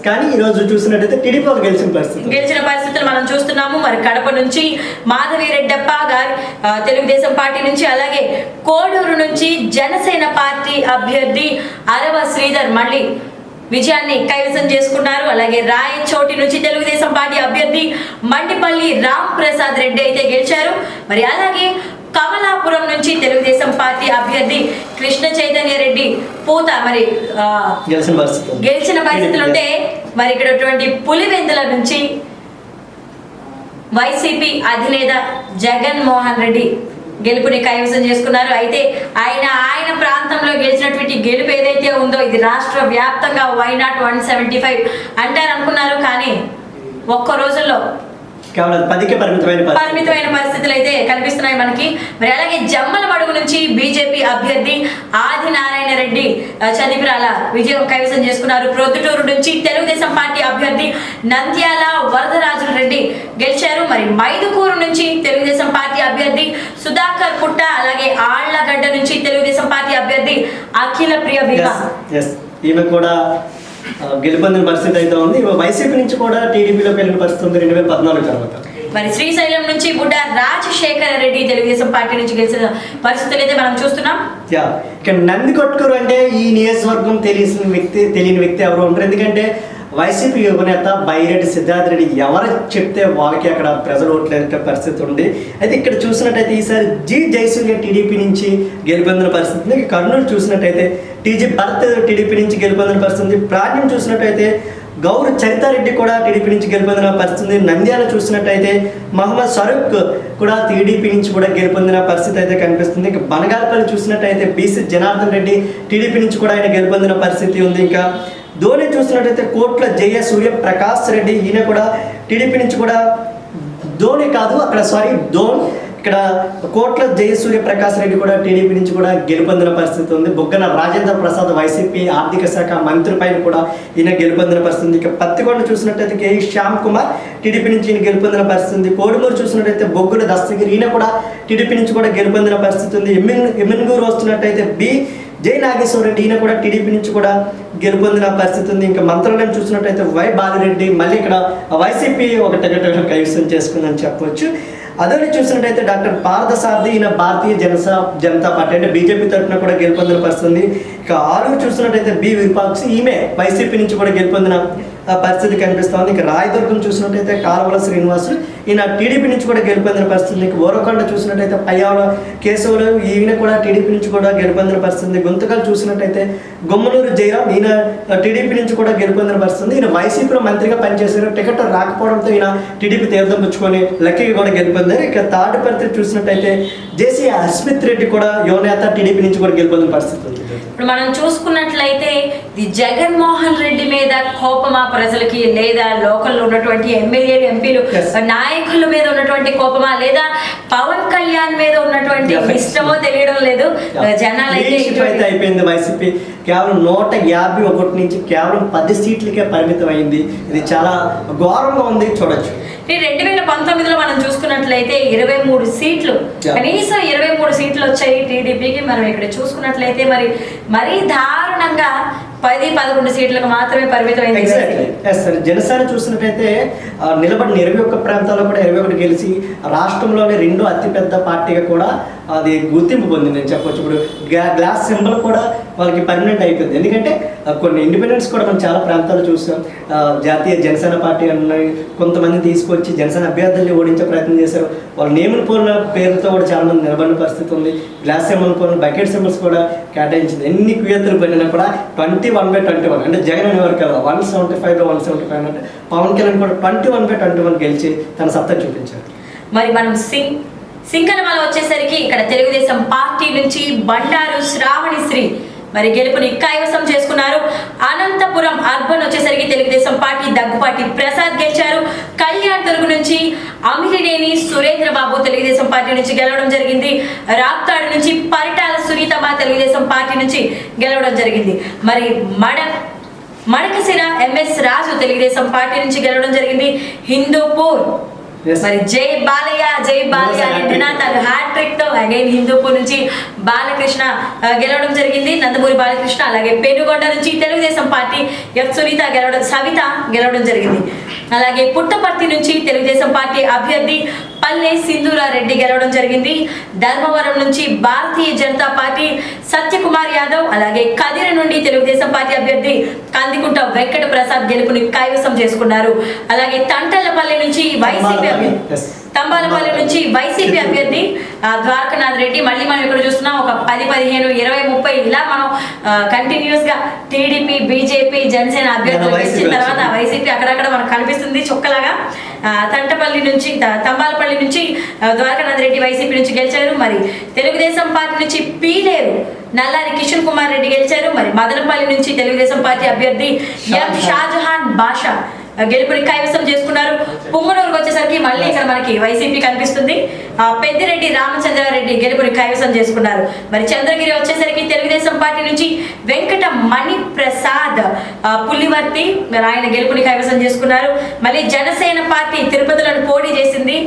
[SPEAKER 2] కానీ ఈ రోజు చూసినట్టయితే టీడీపీ గెలిచిన
[SPEAKER 1] పరిస్థితులు మనం చూస్తున్నాము. మరి కడప నుంచి మాధవి రెడ్డప్ప గారు తెలుగుదేశం పార్టీ నుంచి, అలాగే కోడూరు నుంచి జనసేన పార్టీ అభ్యర్థి అరవ శ్రీధర్ భాస్కర్ మళ్ళీ విజయాన్ని కైవసం చేసుకున్నారు. అలాగే రాయచోటి నుంచి తెలుగుదేశం పార్టీ అభ్యర్థి మండిపల్లి రామ్ ప్రసాద్ రెడ్డి అయితే గెలిచారు. మరి అలాగే కమలాపురం నుంచి తెలుగుదేశం పార్టీ అభ్యర్థి కృష్ణ చైతన్య రెడ్డి పూత మరి గెలిచిన పరిస్థితులు ఉంటే, మరి ఇక్కడ పులివెందుల నుంచి వైసీపీ అధినేత జగన్మోహన్ రెడ్డి గెలుపుని కైవసం చేసుకున్నారు. అయితే ఆయన ప్రాంతంలో గెలిచినటువంటి గెలుపు ఏదైతే ఉందో ఇది రాష్ట్ర వ్యాప్తంగా వైనాట్ 175 అంటారు అనుకున్నారు. కానీ ఒక్క రోజుల్లో
[SPEAKER 2] కేవలం 10కే
[SPEAKER 1] పరిమితమైన పరిస్థితులు అయితే కనిపిస్తున్నాయి మనకి. మరి అలాగే జమ్మలమడుగు నుంచి బీజేపీ అభ్యర్థి ఆదినారాయణ రెడ్డి చదివిరాల విజయం కైవసం చేసుకున్నారు. ప్రొద్దుటూరు నుంచి తెలుగుదేశం పార్టీ అభ్యర్థి నంద్యాల వరదరాజుల రెడ్డి గెలిచారు. మరి మైదుకూరు నుంచి తెలుగుదేశం పార్టీ అభ్యర్థి సుధాకర్ పుట్ట, అలాగే ఆళ్లగడ్డ నుంచి తెలుగుదేశం పార్టీ అభ్యర్థి అఖిల ప్రియ భీమా
[SPEAKER 2] ఈమె కూడా గెలుపొందిన పరిస్థితి అయితే ఉంది. వైసీపీ నుంచి కూడా టీడీపీలోకి వెళ్ళిన పరిస్థితి ఉంది 2014 తర్వాత.
[SPEAKER 1] మరి శ్రీశైలం నుంచి బుడ్డ రాజశేఖర రెడ్డి తెలుగుదేశం పార్టీ నుంచి గెలిచిన పరిస్థితులు అయితే మనం చూస్తున్నాం.
[SPEAKER 2] ఇక్కడ నందికొట్కూరు అంటే ఈ నియోజకవర్గం తెలియని వ్యక్తి ఎవరు ఉంటారు. ఎందుకంటే వైసీపీ యువనేత బైరెడ్డి సిద్ధార్థ రెడ్డి ఎవరు చెప్తే వాళ్ళకి అక్కడ ప్రజలు ఓట్లేసే పరిస్థితి ఉంది. అయితే ఇక్కడ చూసినట్టయితే ఈసారి జి జయసూర్య టీడీపీ నుంచి గెలుపొందిన పరిస్థితి ఉంది. కర్నూలు చూసినట్టయితే టీజీ భరత్ టీడీపీ నుంచి గెలుపొందిన పరిస్థితి. ప్రాణ్యం చూసినట్టయితే గౌరు చరితారెడ్డి కూడా టీడీపీ నుంచి గెలుపొందిన పరిస్థితి. నంద్యాల చూసినట్టయితే మహమ్మద్ షరూక్ కూడా టీడీపీ నుంచి కూడా గెలుపొందిన పరిస్థితి అయితే కనిపిస్తుంది. ఇంకా బనగాలపల్లి చూసినట్టయితే బీసీ జనార్దన్ రెడ్డి టీడీపీ నుంచి కూడా ఆయన గెలుపొందిన పరిస్థితి ఉంది. ఇంకా ధోని చూసినట్టయితే కోట్ల జయ సూర్య ప్రకాష్ రెడ్డి ఈయన కూడా టీడీపీ నుంచి కూడా ధోని కాదు అక్కడ ధోన్ ఇక్కడ కోట్ల జయసూర్య ప్రకాష్ రెడ్డి కూడా టీడీపీ నుంచి కూడా గెలుపొందిన పరిస్థితి ఉంది. బొగ్గన రాజేంద్ర ప్రసాద్ వైసీపీ ఆర్థిక శాఖ మంత్రి పైన కూడా ఈయన గెలుపొందిన పరిస్థితి ఉంది. ఇక పత్తికొండ చూసినట్టయితే కె శ్యామ్ కుమార్ టీడీపీ నుంచి ఈయన గెలుపొందిన పరిస్థితి ఉంది. కోడుమూరు చూసినట్టయితే బొగ్గుల దస్తగిరి ఈయన కూడా టీడీపీ నుంచి కూడా గెలుపొందిన పరిస్థితి ఉంది. ఎమ్మెన్గూరు వస్తున్నట్టయితే బి జై నాగేశ్వర రెడ్డి ఈయన కూడా టీడీపీ నుంచి కూడా గెలుపొందిన పరిస్థితి ఉంది. ఇంకా మంత్రాలయం చూసినట్టయితే వై బాలిరెడ్డి మళ్ళీ ఇక్కడ వైసీపీ ఒక టికెట్ కైవసం చేసుకుందని చెప్పవచ్చు. అదే చూసినట్టయితే డాక్టర్ పార్థసారథి ఈయన భారతీయ జనతా పార్టీ అంటే బీజేపీ తరఫున కూడా గెలుపొందిన పరిస్థితి. ఇక ఆలూరు చూసినట్టయితే బి విరూపాక్షి ఈమె వైసీపీ నుంచి కూడా గెలుపొందిన పరిస్థితి కనిపిస్తుంది. ఇక రాయదుర్గం చూసినట్టయితే కాలువల శ్రీనివాసులు ఈయన టీడీపీ నుంచి కూడా గెలుపొందిన పరిస్థితి. ఇక ఓరకొండ చూసినట్టయితే పయ్యావుల కేశవులు ఈయన కూడా టీడీపీ నుంచి కూడా గెలుపొందిన పరిస్థితి. గుంతకల్ చూసినట్టయితే గుమ్మనూరు జయరాం ఈయన టీడీపీ నుంచి కూడా గెలుపొందిన పరిస్థితి. ఈయన వైసీపీలో మంత్రిగా పనిచేశారు. టికెట్ రాకపోవడంతో ఈయన టీడీపీ తీర్థం పుచ్చుకొని లక్కీగా కూడా గెలుపొందారు. ఇక తాడిపత్రి చూసినట్టయితే జేసీ అస్మిత్ రెడ్డి కూడా యువనేత టీడీపీ నుంచి కూడా గెలుపొందిన పరిస్థితి ఉంది.
[SPEAKER 1] ఇప్పుడు మనం చూసుకున్నట్లయితే ఇది జగన్మోహన్ రెడ్డి మీద కోపమా ప్రజలకి, లేదా లోకల్లో ఉన్నటువంటి ఎమ్మెల్యేలు ఎంపీలు నాయకుల మీద ఉన్నటువంటి కోపమా, లేదా పవన్ కళ్యాణ్ మీద ఉన్నటువంటి ఇష్టమో తెలియడం లేదు. జనాలైతే
[SPEAKER 2] అయిపోయింది. వైసీపీ కేవలం 151 నుంచి కేవలం 10 సీట్లకే పరిమితం అయింది. ఇది చాలా ఘోరంగా ఉంది. చూడొచ్చు
[SPEAKER 1] 2019లో మనం చూసుకున్నట్లయితే 23 సీట్లు, కనీసం 23 సీట్లు వచ్చాయి టీడీపీకి. మనం ఇక్కడ చూసుకున్నట్లయితే మరీ దారుణంగా 10-11 సీట్లకు మాత్రమే పరిమితమైంది.
[SPEAKER 2] జనసేన చూసినట్టయితే నిలబడిన 21 ప్రాంతాల్లో కూడా 21 గెలిచి రాష్ట్రంలోనే 2వ అతిపెద్ద పార్టీగా కూడా అది గుర్తింపు పొందింది అని చెప్పొచ్చు. ఇప్పుడు గ్లాస్ సింబల్ కూడా వాళ్ళకి పర్మనెంట్ అయిపోయింది. ఎందుకంటే కొన్ని ఇండిపెండెన్స్ కూడా మనం చాలా ప్రాంతాలు చూసాం. జాతీయ జనసేన పార్టీ అన్న కొంతమంది తీసుకొచ్చి జనసేన అభ్యర్థుల్ని ఓడించే ప్రయత్నం చేశారు. వాళ్ళు నేముల పోలిన పేరుతో కూడా చాలా మంది నిలబడిన పరిస్థితి ఉంది. గ్లాస్ సింబల్ పోలిన బకెట్ సింబల్స్ కూడా కేటాయించింది. ఎన్ని కుయత్తులు పడినా కూడా 21/21 అంటే జగన్ అనేవారు కదా 175లో 175 అంటే పవన్ కళ్యాణ్ కూడా 21/21 గెలిచి తన సత్తా చూపించారు.
[SPEAKER 1] మరి మనం సింగనమల వచ్చేసరికి ఇక్కడ తెలుగుదేశం పార్టీ నుంచి బండారు శ్రావణిశ్రీ మరి గెలుపుని కైవసం చేసుకున్నారు. అనంతపురం అర్బన్ వచ్చేసరికి తెలుగుదేశం పార్టీ దగ్గుపాటి ప్రసాద్ గెలిచారు. కళ్యాణ్ దుర్గ్ నుంచి అమిలినేని సురేంద్ర బాబు తెలుగుదేశం పార్టీ నుంచి గెలవడం జరిగింది. రాప్తాడు నుంచి పరిటాల సునీతమ్మ తెలుగుదేశం పార్టీ నుంచి గెలవడం జరిగింది. మరి మడకసిర ఎంఎస్ రాజు తెలుగుదేశం పార్టీ నుంచి గెలవడం జరిగింది. హిందూపూర్ మరి జై బాలయ్య నినాదాలు హ్యాట్రిక్ తో అగైన్ హిందూపూర్ నుంచి బాలకృష్ణ గెలవడం జరిగింది. నందమూరి బాలకృష్ణ. అలాగే పెనుగొండ నుంచి తెలుగుదేశం పార్టీ సవిత గెలవడం జరిగింది. అలాగే పుట్టపర్తి నుంచి తెలుగుదేశం పార్టీ అభ్యర్థి పల్లె సింధూరారెడ్డి గెలవడం జరిగింది. ధర్మవరం నుంచి భారతీయ జనతా పార్టీ సత్యకుమార్ యాదవ్, అలాగే కదిరి నుండి తెలుగుదేశం పార్టీ అభ్యర్థి కందికుంట వెంకట ప్రసాద్ గెలుపుని కైవసం చేసుకున్నారు. అలాగే తంటలపల్లి నుంచి తంబాలపల్లి నుంచి వైసీపీ అభ్యర్థి ద్వారకనాథ్ రెడ్డి. మళ్ళీ మనం ఇక్కడ చూస్తున్నాం ఒక 10, 15, 20, 30 ఇలా మనం కంటిన్యూస్ గా టీడీపీ, బీజేపీ, జనసేన అభ్యర్థులు ఇచ్చిన తర్వాత వైసీపీ అక్కడక్కడ మనకు కనిపిస్తుంది చుక్కలాగా. తంబాలపల్లి నుంచి ద్వారకనాథ్ రెడ్డి వైసీపీ నుంచి గెలిచారు. మరి తెలుగుదేశం పార్టీ నుంచి పీలేరు నల్లారి కిషన్ కుమార్ రెడ్డి గెలిచారు. మరి మదనపల్లి నుంచి తెలుగుదేశం పార్టీ అభ్యర్థి ఎం షాజహాన్ బాషా గెలుపుని కైవసం చేసుకున్నారు. పుంగనూరుకు వచ్చేసరికి మళ్ళీ ఇక్కడ మనకి వైసీపీ కనిపిస్తుంది. పెద్దిరెడ్డి రామచంద్రారెడ్డి గెలుపుని కైవసం చేసుకున్నారు. మరి చంద్రగిరి వచ్చేసరికి తెలుగుదేశం పార్టీ నుంచి వెంకట మణి ప్రసాద్ పుల్లివర్తి ఆయన గెలుపుని కైవసం చేసుకున్నారు. మళ్ళీ జనసేన పార్టీ తిరుపతిలో పోటీ చేసింది.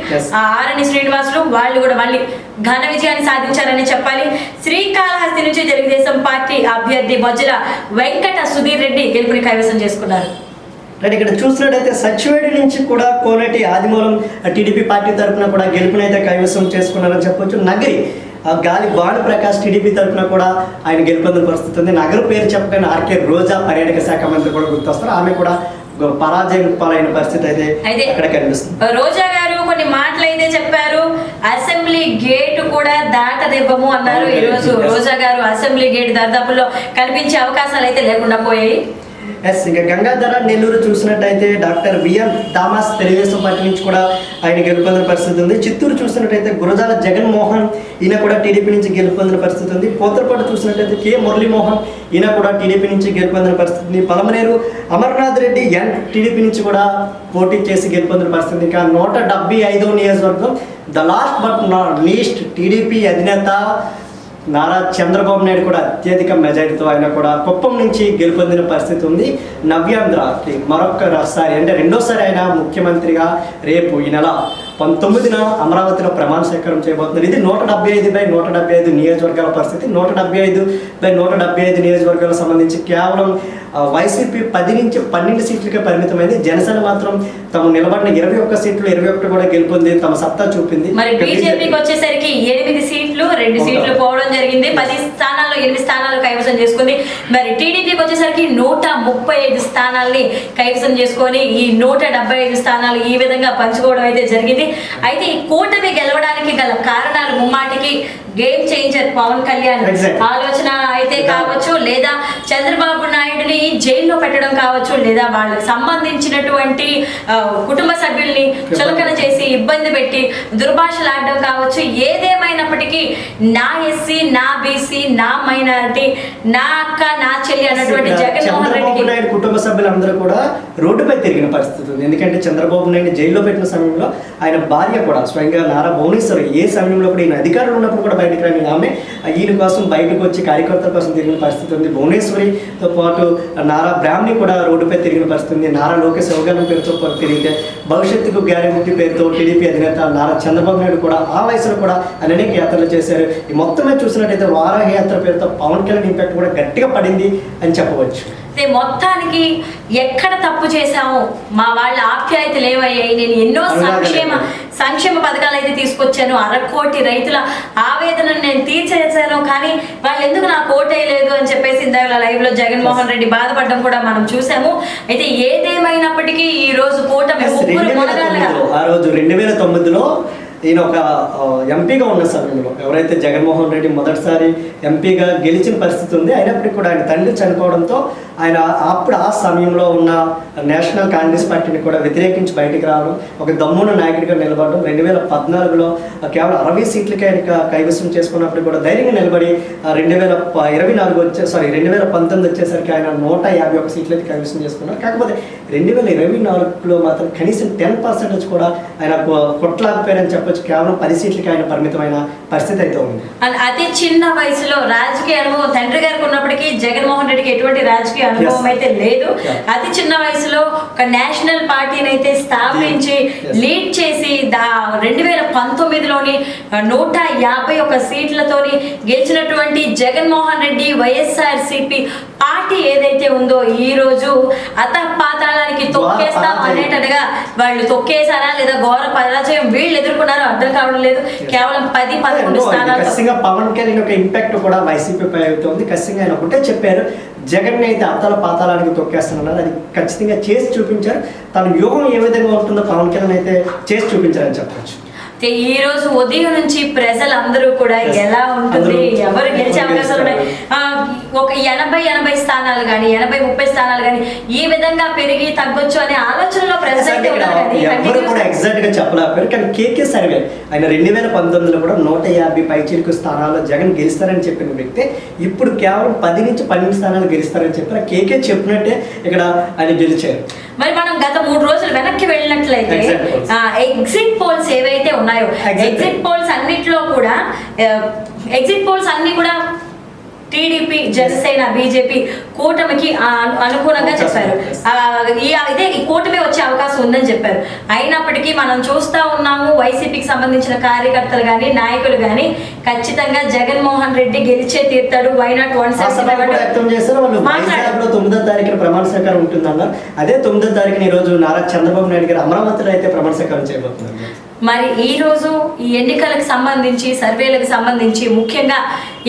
[SPEAKER 1] ఆరణి శ్రీనివాసులు వాళ్ళు కూడా మళ్ళీ ఘన విజయాన్ని సాధించారని చెప్పాలి. శ్రీకాళహస్తి నుంచి తెలుగుదేశం పార్టీ అభ్యర్థి బొజ్జల వెంకట సుధీర్ రెడ్డి గెలుపుని కైవసం చేసుకున్నారు.
[SPEAKER 2] రైట్, ఇక్కడ చూసినట్టయితే సచివేడి నుంచి కూడా కోనేటి ఆదిమూలం టీడీపీ పార్టీ తరఫున కూడా గెలుపునైతే కైవసం చేసుకున్నారని చెప్పొచ్చు. నగరి గాలి భానుప్రకాష్ టీడీపీ తరఫున కూడా ఆయన గెలుపొందిన పరిస్థితి ఉంది. నగర పేరు చెప్పగానే ఆర్కే రోజా పర్యాటక శాఖ మంత్రి కూడా గుర్తొస్తారు. ఆమె కూడా పరాజయం పాలైన పరిస్థితి అయితే అక్కడ కనిపిస్తుంది.
[SPEAKER 1] రోజా గారు కొన్ని మాటలు అయితే చెప్పారు. అసెంబ్లీ గేట్ కూడా దాటదివ్వము అన్నారు. ఈ రోజు రోజా గారు అసెంబ్లీ గేట్ దర్దాపుల్లో కనిపించే అవకాశాలు అయితే లేకుండా పోయాయి.
[SPEAKER 2] ఎస్, ఇంకా గంగాధర నెల్లూరు చూసినట్టయితే doctor VM Thomas Telugu Desam party నుంచి కూడా ఆయన గెలుపొందిన పరిస్థితి ఉంది. చిత్తూరు చూసినట్టయితే గురజాల జగన్మోహన్ ఈయన కూడా టీడీపీ నుంచి గెలుపొందిన పరిస్థితి ఉంది. పోతలపాటు చూసినట్టయితే కే మురళీమోహన్ ఈయన కూడా టీడీపీ నుంచి గెలుపొందిన పరిస్థితి ఉంది. పలమనేరు అమర్నాథ్ రెడ్డి టీడీపీ నుంచి కూడా పోటీ చేసి గెలుపొందిన పరిస్థితి. ఇంకా 175వ నియోజకవర్గం the last but not least TDP అధినేత నారా చంద్రబాబు నాయుడు కూడా అత్యధిక మెజారిటీతో ఆయన కూడా కుప్పం నుంచి గెలుపొందిన పరిస్థితి ఉంది. నవ్యాంధ్రకి మరొకసారి అంటే రెండోసారి ఆయన ముఖ్యమంత్రిగా రేపు ఈ నెల 19న అమరావతిలో ప్రమాణ స్వీకారం చేయబోతున్నారు. ఇది 175/175 నియోజకవర్గాల పరిస్థితి. 175/175 నియోజకవర్గాలకు సంబంధించి కేవలం వైసీపీ 10 నుంచి 12 సీట్లకే పరిమితమైంది. జనసేన మాత్రం తాము నిలబడిన 21 సీట్లు 21 కూడా గెలుపొంది తమ సత్తా చూపింది.
[SPEAKER 1] మరి బీజేపీకి వచ్చేసరికి 8 సీట్లు 2 సీట్లు పోవడం జరిగింది. 10 స్థానాల్లో 8 స్థానాలు కైవసం చేసుకుంది. మరి టీడీపీకి వచ్చేసరికి 135 స్థానాల్ని కైవసం చేసుకొని ఈ 175 స్థానాలు ఈ విధంగా పంచుకోవడం అయితే జరిగింది. అయితే ఈ కూటమి గెలవడానికి గల కారణాలు ముమ్మాటికి గేమ్ చేంజర్ పవన్ కళ్యాణ్ ఆలోచన అయితే కావచ్చు, లేదా చంద్రబాబు నాయుడుని జైల్లో పెట్టడం కావచ్చు, లేదా వాళ్ళకి సంబంధించినటువంటి కుటుంబ సభ్యుల్ని చులకన చేసి ఇబ్బంది పెట్టి దుర్భాషలాడడం కావచ్చు. ఏదేమైనప్పటికీ నా ఎస్సీ, నా బీసీ, నా మైనారిటీ, నా అక్క, నా చెల్లి అన్నటువంటి జగన్మోహన్ రెడ్డి
[SPEAKER 2] కుటుంబ సభ్యులందరూ కూడా రోడ్డుపై తిరిగిన పరిస్థితి ఉంది. ఎందుకంటే చంద్రబాబు నాయుడు జైల్లో పెట్టిన సమయంలో ఆయన భార్య కూడా స్వయంగా నారా భువనేశ్వరి ఏ సమయంలో కూడా ఈయన అధికారులు ఉన్నప్పుడు కూడా బయటకు రాని ఆమె ఈయన కోసం బయటకు వచ్చి కార్యకర్తల కోసం తిరిగిన పరిస్థితి ఉంది. భువనేశ్వరితో పాటు నారా బ్రాహ్మణి కూడా రోడ్డుపై తిరిగిన పరిస్థితి ఉంది. నారా లోకేష్ అవగాహన పేరుతో తిరిగితే భవిష్యత్తుకు గ్యారెంటీ పేరుతో టీడీపీ అధినేత నారా చంద్రబాబు నాయుడు కూడా ఆ వయసులో కూడా అనేక యాత్రలు చేశారు. ఈ మొత్తమే చూసినట్టయితే వారాహ యాత్ర పేరుతో పవన్ కళ్యాణ్ ఇంపాక్ట్ కూడా గట్టిగా పడింది అని చెప్పవచ్చు.
[SPEAKER 1] మొత్తానికి ఎక్కడ తప్పు చేశాము, మా వాళ్ళ ఆప్యాయతలు ఏమయ్యాయి, నేను ఎన్నో సంక్షేమ పథకాలు అయితే తీసుకొచ్చాను, 1/2 కోటి రైతుల ఆవేదనను నేను తీర్చేసాను, కానీ వాళ్ళు ఎందుకు నాకు ఓటేయలేదు అని చెప్పేసి ఇందాక లైవ్ లో జగన్మోహన్ రెడ్డి బాధపడడం కూడా మనం చూసాము. అయితే ఏదేమైనప్పటికీ ఈ రోజు కూటమి
[SPEAKER 2] ఆ రోజు 2009లో ఈయన ఒక ఎంపీగా ఉన్న సమయంలో ఎవరైతే జగన్మోహన్ రెడ్డి మొదటిసారి ఎంపీగా గెలిచిన పరిస్థితి ఉంది. అయినప్పటికీ కూడా ఆయన తండ్రి చనిపోవడంతో ఆయన అప్పుడు ఆ సమయంలో ఉన్న నేషనల్ కాంగ్రెస్ పార్టీని కూడా వ్యతిరేకించి బయటకు రావడం, ఒక దమ్మున నాయకుడిగా నిలబడడం, 2014లో కేవలం 60 సీట్లకి ఆయన కైవసం చేసుకున్నప్పుడు కూడా ధైర్యంగా నిలబడి 2019 వచ్చేసరికి ఆయన 151 సీట్లు అయితే కైవసం చేసుకున్నారు. కాకపోతే 2024లో మాత్రం కనీసం 10% కూడా ఆయన కొట్లాకపోయారని చెప్పచ్చు. కేవలం 10 సీట్లకి ఆయన పరిమితమైన పరిస్థితి అయితే ఉంది.
[SPEAKER 1] అతి చిన్న వయసులో రాజకీయ అనుభవం తండ్రి గారికి ఉన్నప్పటికీ జగన్మోహన్ రెడ్డికి ఎటువంటి రాజకీయ అనుభవం అయితే లేదు. అతి చిన్న వయసులో ఒక నేషనల్ పార్టీని అయితే స్థాపించి లీడ్ చేసి 2019లోని 151 సీట్లతోని గెలిచినటువంటి జగన్మోహన్ రెడ్డి వైఎస్ఆర్సీపీ పార్టీ ఏదైతే ఏదైతే ఉందో ఈ రోజు అతపాతాళానికి తొక్కేస్తాం అనేటట్టుగా వాళ్ళు తొక్కేశారా లేదా ఘోర పరాజయం వీళ్ళు ఎదుర్కొన్నారో అర్థం కావడం లేదు. కేవలం 10-11 స్థానాలు.
[SPEAKER 2] ఖచ్చితంగా పవన్ కళ్యాణ్ యొక్క ఇంపాక్ట్ కూడా వైసీపీ పై అవుతుంది. ఖచ్చితంగా ఆయన ఒకటే చెప్పారు, జగన్ అయితే అతల పాతాళానికి తొక్కేస్తున్నారు, అది ఖచ్చితంగా చేసి చూపించారు. తన వ్యూహం ఏ విధంగా ఉంటుందో పవన్ కళ్యాణ్ అయితే చేసి చూపించారని చెప్పచ్చు.
[SPEAKER 1] ఈ రోజు ఉదయం నుంచి ప్రజలందరూ కూడా ఎలా ఉంటుంది, ఎవరు గెలిచే అవకాశాలు ఉన్నాయి, ఒక 80 స్థానాలు కానీ 80-30 స్థానాలు కానీ ఈ విధంగా పెరిగి తగ్గొచ్చు అనే ఆలోచనలో ప్రజలు
[SPEAKER 2] ఎవరు కూడా ఎగ్జాక్ట్ గా చెప్పలేకపోయారు. కానీ కేకే సర్వే ఆయన 2019లో కూడా 150 పైచిలకు స్థానాల్లో జగన్ గెలుస్తారని చెప్పిన వ్యక్తి ఇప్పుడు కేవలం 10-12 స్థానాలు గెలుస్తారని చెప్పారు. కేకే చెప్పినట్టే ఇక్కడ ఆయన గెలిచారు.
[SPEAKER 1] మరి మనం గత 3 రోజులు వెనక్కి వెళ్ళినట్లయితే ఎగ్జిట్ పోల్స్ ఏవైతే ఉన్నాయో ఎగ్జిట్ పోల్స్ అన్ని కూడా టీడీపీ, జనసేన, బీజేపీ కూటమికి అనుకూలంగా చెప్పారు. ఇదే ఈ కూటమి వచ్చే అవకాశం ఉందని చెప్పారు. అయినప్పటికీ మనం చూస్తా ఉన్నాము వైసీపీకి సంబంధించిన కార్యకర్తలు కానీ నాయకులు కానీ ఖచ్చితంగా జగన్మోహన్ రెడ్డి గెలిచే తీరుతాడు. వైనాట్
[SPEAKER 2] 9వ తారీఖున ప్రమాణ స్వీకారం ఉంటుందన్నారు. అదే 9వ తారీఖున ఈ రోజు నారా చంద్రబాబు నాయుడు గారు అమరావతిలో అయితే ప్రమాణ స్వీకారం చేయబోతున్నారు.
[SPEAKER 1] మరి ఈ రోజు ఈ ఎన్నికలకు సంబంధించి సర్వేలకు సంబంధించి ముఖ్యంగా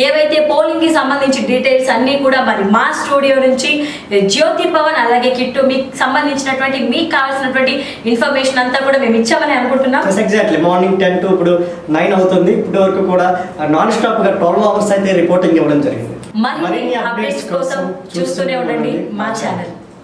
[SPEAKER 1] ఏవైతే పోలింగ్ కి సంబంధించి డీటెయిల్స్ అన్ని కూడా మరి మా స్టూడియో నుంచి జ్యోతి పవన్ అలాగే కిట్టు మీకు సంబంధించినటువంటి మీకు కావాల్సినటువంటి ఇన్ఫర్మేషన్ అంతా కూడా మేము ఇచ్చామని అనుకుంటున్నాం.
[SPEAKER 2] ఎగ్జాక్ట్లీ మార్నింగ్ 10 to ఇప్పుడు 9 అవుతుంది. ఇప్పటి వరకు కూడా నాన్ స్టాప్ గా 12 hours అయితే రిపోర్టింగ్ ఇవ్వడం జరిగింది.
[SPEAKER 1] మరిన్ని అప్డేట్స్ కోసం చూస్తూనే ఉండండి మా ఛానల్.